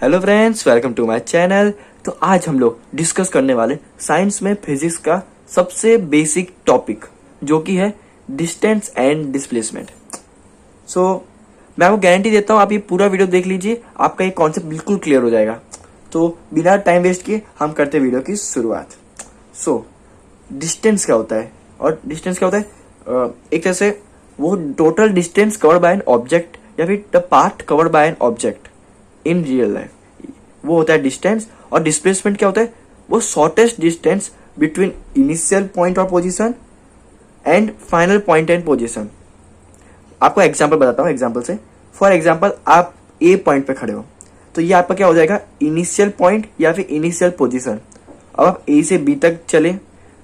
Hello friends, welcome to my channel. तो आज हम लोग डिस्कस करने वाले साइंस में फिजिक्स का सबसे बेसिक टॉपिक जो कि है डिस्टेंस एंड डिस्प्लेसमेंट। मैं आपको गारंटी देता हूँ, आप ये पूरा वीडियो देख लीजिए, आपका ये कॉन्सेप्ट बिल्कुल क्लियर हो जाएगा। तो बिना टाइम वेस्ट किए हम करते वीडियो की शुरुआत। डिस्टेंस क्या होता है और डिस्टेंस क्या होता है? एक तरह से वो total distance covered by an object या फिर the part covered by an object in real life, वो होता है डिस्टेंस। और डिस्प्लेसमेंट क्या होता है? वो shortest distance between initial point और position and final point and position. आपको एग्जांपल बताता हूँ। एग्जांपल से, फॉर एग्जांपल, आप ए पॉइंट पे खड़े हो, तो ये आपका क्या हो जाएगा? इनिशियल पॉइंट या फिर इनिशियल पोजीशन। अब आप ए से बी तक चले,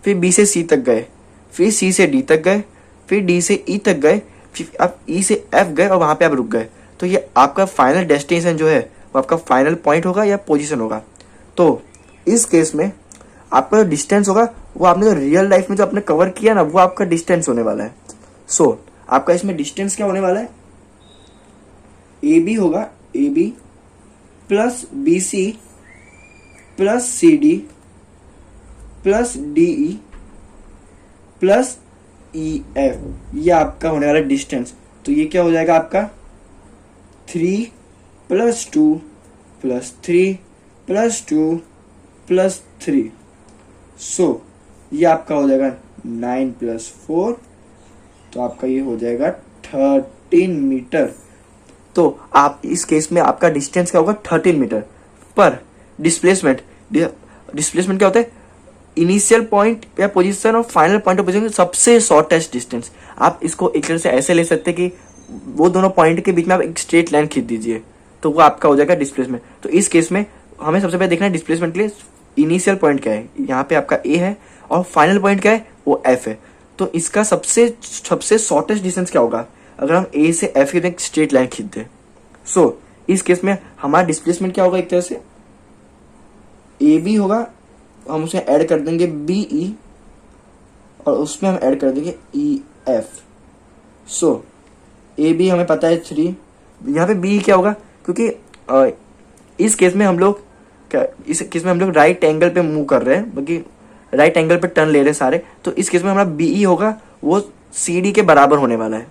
फिर बी से सी तक गए, फिर सी से डी तक गए, फिर डी से ई तक गए, फिर आप ई से एफ गए और वहां पे आप रुक गए। तो ये आपका फाइनल डेस्टिनेशन जो है वो आपका फाइनल पॉइंट होगा या पोजीशन होगा। तो इस केस में आपका जो डिस्टेंस होगा वो आपने जो रियल लाइफ में जो आपने कवर किया ना, वो आपका डिस्टेंस होने वाला है। आपका इसमें डिस्टेंस क्या होने वाला है? ए बी होगा, A B plus B C plus C D plus D E plus E F, ये आपका होने वाला डिस्टेंस। तो ये क्या हो जाएगा आपका? 3 + 2 + 3 + 2 + 3। ये आपका हो जाएगा 9 + 4, तो आपका ये हो जाएगा 13 मीटर। तो आप इस केस में आपका डिस्टेंस क्या होगा? 13 मीटर। पर डिस्प्लेसमेंट क्या होता है? इनिशियल पॉइंट या पोजीशन और फाइनल पॉइंट ऑफ पोजीशन सबसे शॉर्टेस्ट डिस्टेंस। आप इसको एक तरह से ऐसे ले सकते हैं कि वो दोनों पॉइंट के बीच में आप एक स्ट्रेट लाइन खींच दीजिए, तो वो आपका हो जाएगा डिस्प्लेसमेंट। तो इस केस में हमें सबसे पहले देखना है डिस्प्लेसमेंट के लिए इनिशियल पॉइंट क्या है। यहाँ पे आपका ए है और फाइनल पॉइंट क्या है? वो एफ है। तो इसका सबसे शॉर्टेस्ट डिस्टेंस क्या होगा अगर हम ए से एफ की एक स्ट्रेट लाइन खींच दें? इस केस में हमारा डिस्प्लेसमेंट क्या होगा? एक तरह से ए बी होगा, हम उसे ऐड कर देंगे बी ई और उसमें हम ऐड कर देंगे ई एफ। ए बी हमें पता है 3, यहाँ पे बी क्या होगा? क्योंकि इस केस में हम लोग राइट एंगल पे मूव कर रहे हैं, बल्कि राइट एंगल पे टर्न ले रहे हैं सारे। तो इस केस में हमारा बी ई होगा वो सी डी के बराबर होने वाला है।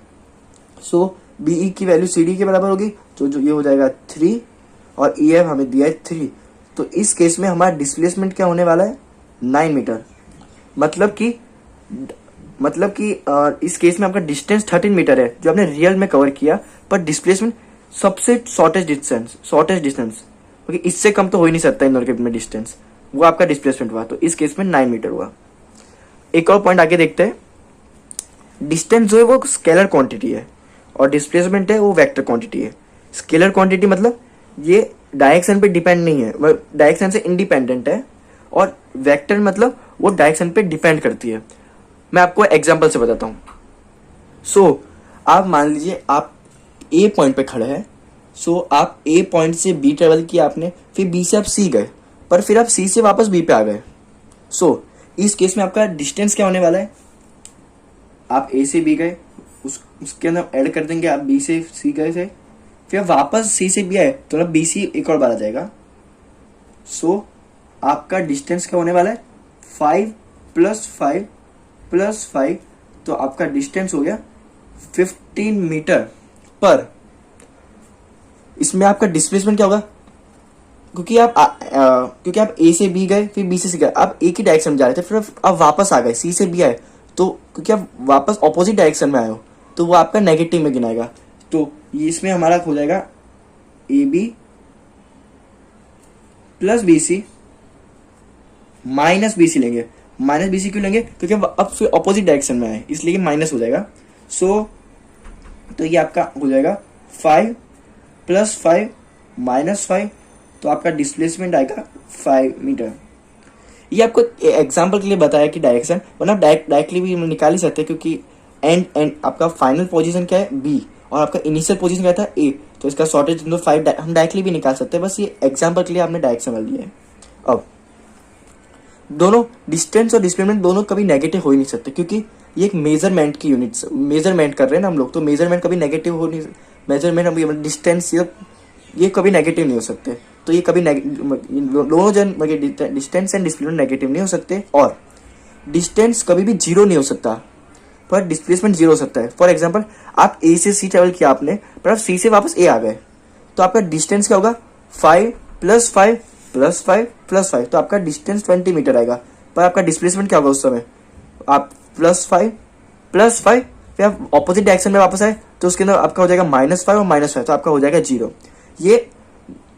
बी ई की वैल्यू सी डी के बराबर होगी, तो जो ये हो जाएगा 3 और ई एफ हमें दिया है 3। तो इस केस में हमारा डिस्प्लेसमेंट क्या होने वाला है? 9 मीटर। मतलब कि इस केस में आपका डिस्टेंस 13 मीटर है जो आपने रियल में कवर किया, पर डिस्प्लेसमेंट सबसे शॉर्टेस्ट डिस्टेंस, क्योंकि इससे कम तो हो ही नहीं सकता इन दोनों के बीच में डिस्टेंस, वो आपका डिस्प्लेसमेंट हुआ। तो इस केस में 9 मीटर हुआ। एक और पॉइंट आगे देखते हैं। डिस्टेंस जो है वो स्केलर क्वांटिटी है और डिस्प्लेसमेंट है वो वेक्टर क्वांटिटी है। स्केलर क्वांटिटी मतलब ये डायरेक्शन पे डिपेंड नहीं है, वो डायरेक्शन से इंडिपेंडेंट है। और वेक्टर मतलब वो डायरेक्शन पे डिपेंड करती है। मैं आपको एग्जांपल से बताता हूँ। आप मान लीजिए आप ए पॉइंट पे खड़े हैं। आप ए पॉइंट से बी ट्रेवल किया आपने, फिर बी से आप सी गए, पर फिर आप सी से वापस बी पे आ गए। इस केस में आपका डिस्टेंस क्या होने वाला है? आप ए से बी गए, उसके अंदर ऐड कर देंगे, आप बी से सी गए थे, फिर वापस सी से बी आए, तो मतलब बी सी एक और बार आ जाएगा। आपका डिस्टेंस क्या होने वाला है? 5 + 5 + 5, तो आपका डिस्टेंस हो गया 15 मीटर। पर इसमें आपका डिस्प्लेसमेंट क्या होगा? क्योंकि आप ए से बी गए, फिर बी से सी गए, आप एक ही डायरेक्शन में जा रहे थे, फिर आप वापस आ गए, सी से बी आए, तो क्योंकि आप वापस ऑपोजिट डायरेक्शन में आए हो, तो वो आपका नेगेटिव में गिनाएगा। तो इसमें हमारा हो जाएगा A B plus B C minus B C लेंगे। माइनस बी सी क्यों लेंगे? क्योंकि अब फिर ऑपोजिट डायरेक्शन में आए, इसलिए माइनस हो जाएगा। तो ये आपका हो जाएगा 5 + 5 - 5, तो आपका डिस्प्लेसमेंट आएगा 5 मीटर। ये आपको एग्जांपल के लिए बताया कि डायरेक्शन, वरना डायरेक्टली भी निकाल ही सकते हैं, क्योंकि एंड आपका फाइनल पोजीशन क्या है? बी, और आपका इनिशियल पोजीशन क्या था? ए। तो इसका शॉर्टेज 5 हम डायरेक्टली भी निकाल सकते हैं, बस ये एग्जांपल के लिए आपने डायरेक्शन वाला लिया है। अब दोनों डिस्टेंस और डिस्प्लेसमेंट दोनों कभी नेगेटिव हो ही नहीं सकते, क्योंकि ये एक मेजरमेंट की यूनिट्स, मेजरमेंट कर रहे हैं ना हम लोग, तो मेजरमेंट कभी नेगेटिव हो नहीं, मेजरमेंट अभी डिस्टेंस ये कभी नेगेटिव नहीं हो सकते। तो ये कभी दोनों जन डिस्टेंस एंड डिस्प्लेसमेंट नेगेटिव नहीं हो सकते, और डिस्टेंस कभी भी जीरो नहीं हो सकता पर डिस्प्लेसमेंट जीरो हो सकता है। फॉर एग्जाम्पल, आप ए से सी ट्रेवल किया आपने, पर आप सी से वापस ए आ गए, तो आपका डिस्टेंस क्या होगा, 5 + 5 + 5 + 5, तो आपका डिस्टेंस 20 मीटर आएगा। पर आपका डिस्प्लेसमेंट क्या होगा उस समय, आप +5 + 5, फिर आप ऑपोजिट डायरेक्शन में वापस आए तो उसके अंदर आपका हो जाएगा -5 और -5, तो आपका हो जाएगा 0।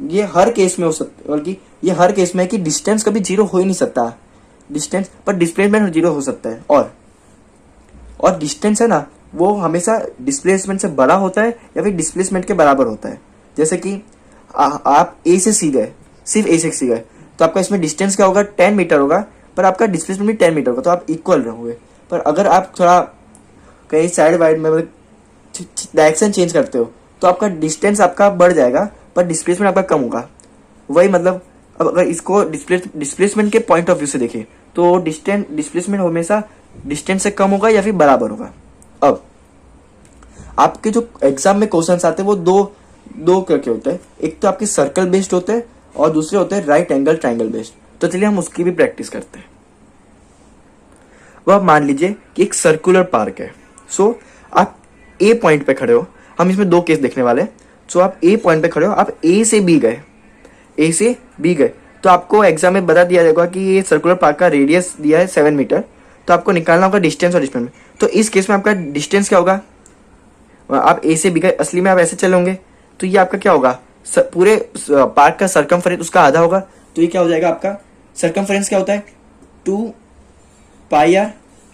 ये हर केस में हो सकता, बल्कि ये हर केस में है कि डिस्टेंस कभी जीरो हो ही नहीं सकता, डिस्टेंस पर डिस्प्लेसमेंट जीरो हो सकता है। और डिस्टेंस है ना, वो हमेशा डिस्प्लेसमेंट से बड़ा होता है या फिर डिस्प्लेसमेंट के बराबर होता है। जैसे कि आप ए से सी गए, सिर्फ ए से सी गए, तो आपका इसमें डिस्टेंस क्या होगा, 10 मीटर होगा, पर आपका डिस्प्लेसमेंट भी 10 मीटर होगा, तो आप इक्वल रहोगे। पर अगर आप थोड़ा कहीं साइड वाइड में डायरेक्शन चेंज करते हो तो आपका डिस्टेंस आपका बढ़ जाएगा पर डिस्प्लेसमेंट आपका कम होगा। वही मतलब, अब अगर इसको डिस्प्लेसमेंट के पॉइंट ऑफ व्यू से देखें तो डिस्प्लेसमेंट हमेशा डिस्टेंस से कम होगा या फिर बराबर होगा। अब आपके जो एग्जाम में क्वेश्चंस आते हैं वो दो करके होते हैं, एक तो आपके सर्कल बेस्ड होते हैं और दूसरे होते हैं राइट एंगल ट्रायंगल बेस्ड। तो चलिए हम उसकी भी प्रैक्टिस करते हैं। वो आप मान लीजिए कि एक सर्कुलर पार्क है। सो आप ए पॉइंट पे खड़े हो, हम इसमें दो केस देखने वाले हैं। सो आप ए पॉइंट पे खड़े हो, आप ए से बी गए, तो आपको एग्जाम में बता दिया जाएगा कि ये सर्कुलर पार्क का रेडियस दिया है 7 मीटर, तो आपको निकालना होगा डिस्टेंस और डिस्प्लेसमेंट। तो इस केस में आपका डिस्टेंस क्या होगा, आप ए से बी गए, असली में आप ऐसे चलोगे तो ये आपका क्या होगा, पूरे पार्क का सरकमफेरेंस उसका आधा होगा, तो ये क्या हो जाएगा आपका सरकमफेरेंस क्या होता है 2πr,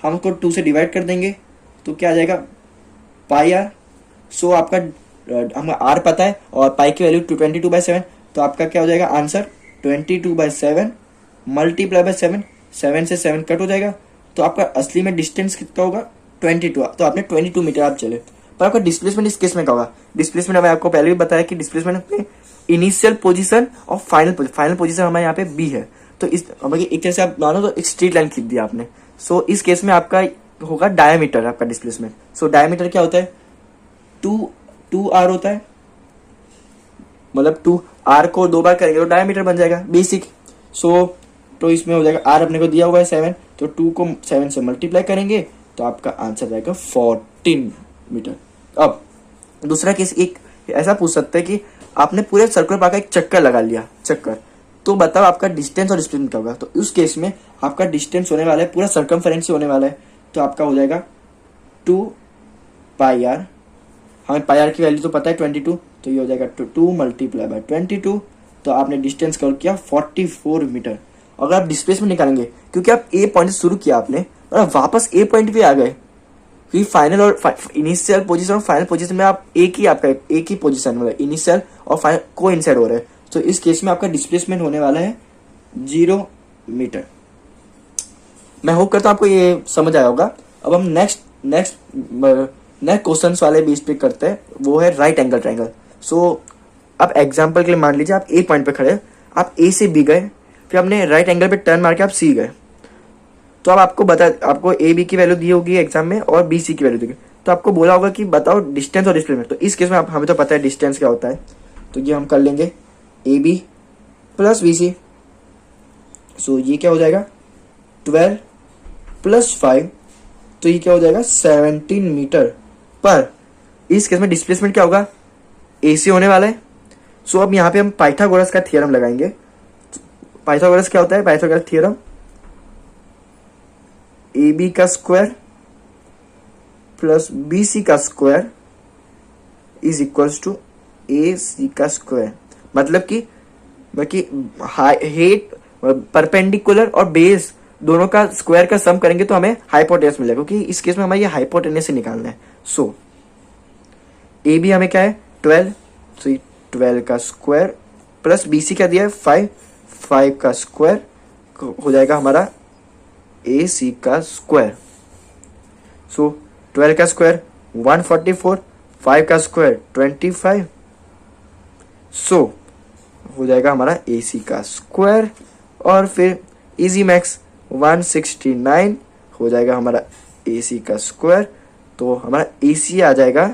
हम उसको 2 से डिवाइड कर देंगे तो क्या आ जाएगा πr। सो आपका हमें r पता है और पाई की वैल्यू 22/7, तो आपका क्या हो जाएगा आंसर 22/7 × 7, 7 से 7 कट हो जाएगा, तो आपका असली में डिस्टेंस कितना होगा 22, तो आपने 22 मीटर आप चले। पर आपका डिस्प्लेसमेंट इस केस में क्या होगा, डिस्प्लेसमेंट हमें आपको पहले भी बताया कि डिस्प्लेसमेंट अपने इनिशियल पोजीशन और फाइनल पोजीशन हमारे यहाँ पे बी है। तो इस एक तरह से आप मानो तो एक स्ट्रेट लाइन खींच दिया आपने। सो इस केस में आपका होगा डायमीटर आपका डिस्प्लेसमेंट। सो डायमीटर क्या होता है 2r होता है, मतलब 2r को 2 बार करेंगे तो डायमीटर बन जाएगा बेसिक। तो इसमें हो जाएगा r अपने को दिया हुआ है 7, तो 2 को 7 से मल्टीप्लाई करेंगे तो आपका आंसर जाएगा 14 मीटर। अब दूसरा केस एक ऐसा पूछ सकते हैं कि आपने पूरे सर्कुलर पार्क का एक चक्कर लगा लिया, तो बताओ आपका डिस्टेंस और डिस्प्लेसमेंट क्या होगा। तो उस केस में आपका डिस्टेंस होने वाला है पूरा सर्कमफेरेंस से होने वाला है, तो आपका हो जाएगा 2πr, हमें πr की वैल्यू तो पता है 22, तो ये हो जाएगा 2 × 22, तो आपने डिस्टेंस कवर किया 44 मीटर। अगर आप डिस्प्लेसमेंट निकालेंगे, क्योंकि आप ए पॉइंट से शुरू किया आपने और आप वापस ए पॉइंट पे आ गए, क्योंकि फाइनल और इनिशियल पोजीशन और फाइनल पोजीशन में आप एक ही पोजीशन में इनिशियल और फाइनल को इंसाइड हो रहे हैं, तो इस केस में आपका डिस्प्लेसमेंट होने वाला है 0 मीटर। मैं होप करता हूं आपको ये समझ आया होगा। अब हम नेक्स्ट क्वेश्चन वाले बेस पे करते हैं, वो है राइट एंगल ट्रायंगल। सो आप एग्जांपल के लिए मान लीजिए आप ए पॉइंट पे खड़े, आप ए से बी गए, फिर हमने राइट एंगल पे टर्न मार के आप सी गए, तो अब आपको ए बी की वैल्यू दी होगी एग्जाम में और बी सी की वैल्यू दी, तो आपको बोला होगा कि बताओ डिस्टेंस और डिस्प्लेसमेंट। तो इस केस में हमें तो पता है डिस्टेंस क्या होता है, तो ये हम कर लेंगे ए बी + बी सी। सो ये क्या हो जाएगा 12 + 5, तो ये क्या हो जाएगा 17 मीटर। पर इस केस में डिस्प्लेसमेंट क्या होगा, ए सी होने वाला है। सो अब यहाँ पे हम पाइथागोरस का थ्योरम लगाएंगे। पाइथागोरस क्या होता है, पाइथागोरस थ्योरम ए बी का स्क्वायर + बी सी का स्क्वायर इज इक्वल्स टू ए सी का स्क्वायर। मतलब कि हेट परपेंडिकुलर और बेस दोनों का स्क्वायर का सम करेंगे तो हमें हाइपोटेनस मिलेगा, क्योंकि इस केस में हमें ये हाइपोटेनस से निकालना है। सो ए बी हमें क्या है 12, तो 12 का स्क्वायर प्लस बी सी क्या दिया है 5 का स्क्वायर हो जाएगा हमारा ए सी का स्क्वायर। सो 12 का स्क्वायर 144, 5 का स्क्वायर 25, सो हो जाएगा हमारा ए सी का स्क्वायर। और फिर इजी मैक्स 169 हो जाएगा हमारा ए सी का स्क्वायर, तो हमारा ए सी आ जाएगा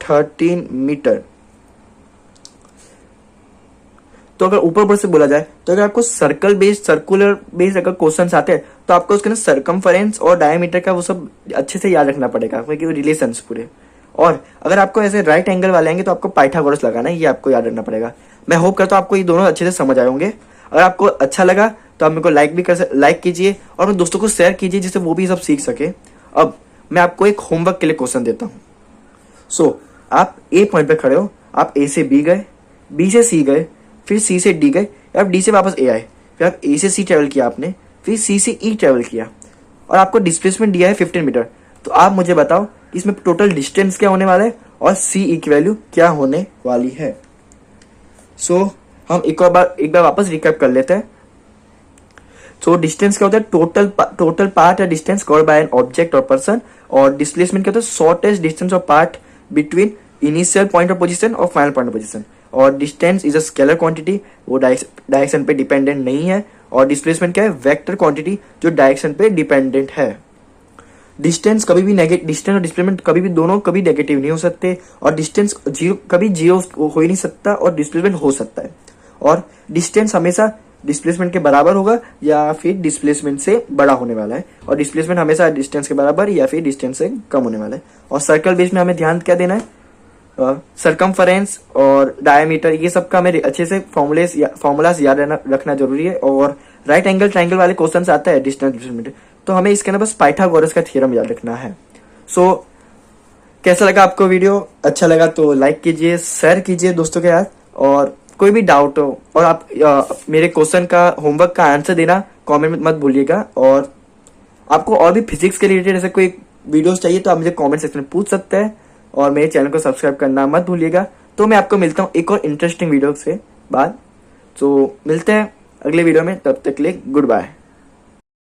13 मीटर। तो अगर ऊपर ऊपर से बोला जाए तो अगर आपको सर्कुलर बेस्ड अगर क्वेश्चन आते हैं तो आपको उसके अंदर सरकमफरेंस और डायमीटर का वो सब अच्छे से याद रखना पड़ेगा, क्योंकि रिलेशंस पूरे। और अगर आपको ऐसे राइट एंगल वाले आएंगे तो आपको पाइथागोरस लगाना है, ये आपको याद रखना पड़ेगा। मैं होप करता हूँ आपको ये दोनों अच्छे से समझ आए होंगे। अगर आपको अच्छा लगा तो आप मेरे को लाइक कीजिए और अपने दोस्तों को शेयर कीजिए, जिससे वो भी सब सीख सके। अब मैं आपको एक होमवर्क के लिए क्वेश्चन देता हूँ। सो आप ए पॉइंट पे खड़े हो, आप ए से बी गए, बी से सी गए, फिर सी से डी गए, आप डी से वापस ए आए, फिर आप ए से सी ट्रेवल किया आपने, फिर सी से ई ट्रेवल किया, और आपको डिस्प्लेसमेंट दिया है 15 मीटर। तो आप मुझे बताओ इसमें टोटल डिस्टेंस क्या होने वाला है और सी ई की वैल्यू क्या होने वाली है। सो हम एक बार वापस रिकैप कर लेते हैं। सो डिस्टेंस क्या होता है, टोटल पाथ या distance covered by an object और पर्सन, और डिस्प्लेसमेंट क्या होता है, shortest distance of path between initial point of position और फाइनल पॉइंट ऑफ पोजीशन। और distance is a scalar quantity, वो डायरेक्शन पे डिपेंडेंट नहीं है। और डिस्प्लेसमेंट क्या है, वेक्टर क्वांटिटी जो डायरेक्शन पे डिपेंडेंट है। डिस्टेंस कभी भी डिस्टेंस और डिस्प्लेसमेंट कभी भी दोनों कभी नेगेटिव नहीं हो सकते, और डिस्टेंस कभी जीरो हो ही नहीं सकता, और डिस्प्लेसमेंट हो सकता है। और डिस्टेंस हमेशा डिस्प्लेसमेंट के बराबर होगा या फिर डिस्प्लेसमेंट से बड़ा होने वाला है, और डिस्प्लेसमेंट हमेशा डिस्टेंस के बराबर या फिर डिस्टेंस से कम होने वाला है। और सर्कल बेस में हमें ध्यान क्या देना है, सरकमफरेंस और डायमीटर, ये सब का हमें अच्छे से फॉर्मूलाज याद रखना जरूरी है। और राइट एंगल ट्राइंगल वाले क्वेश्चन आता है डिस्टेंस डिस्प्लेसमेंट, तो हमें इसके अंदर बस पाइथागोरस का थ्योरम याद रखना है। सो कैसा लगा आपको वीडियो? अच्छा लगा तो लाइक कीजिए, शेयर कीजिए दोस्तों के साथ, और कोई भी डाउट हो और आप मेरे क्वेश्चन का होमवर्क का आंसर देना कमेंट में मत भूलिएगा। और आपको और भी फिजिक्स के रिलेटेड ऐसे कोई वीडियोस चाहिए तो आप मुझे कमेंट सेक्शन में पूछ सकते हैं, और मेरे चैनल को सब्सक्राइब करना मत भूलिएगा। तो मैं आपको मिलता हूँ एक और इंटरेस्टिंग वीडियो से बाद। तो मिलते हैं अगले वीडियो में, तब तक के लिए गुड बाय।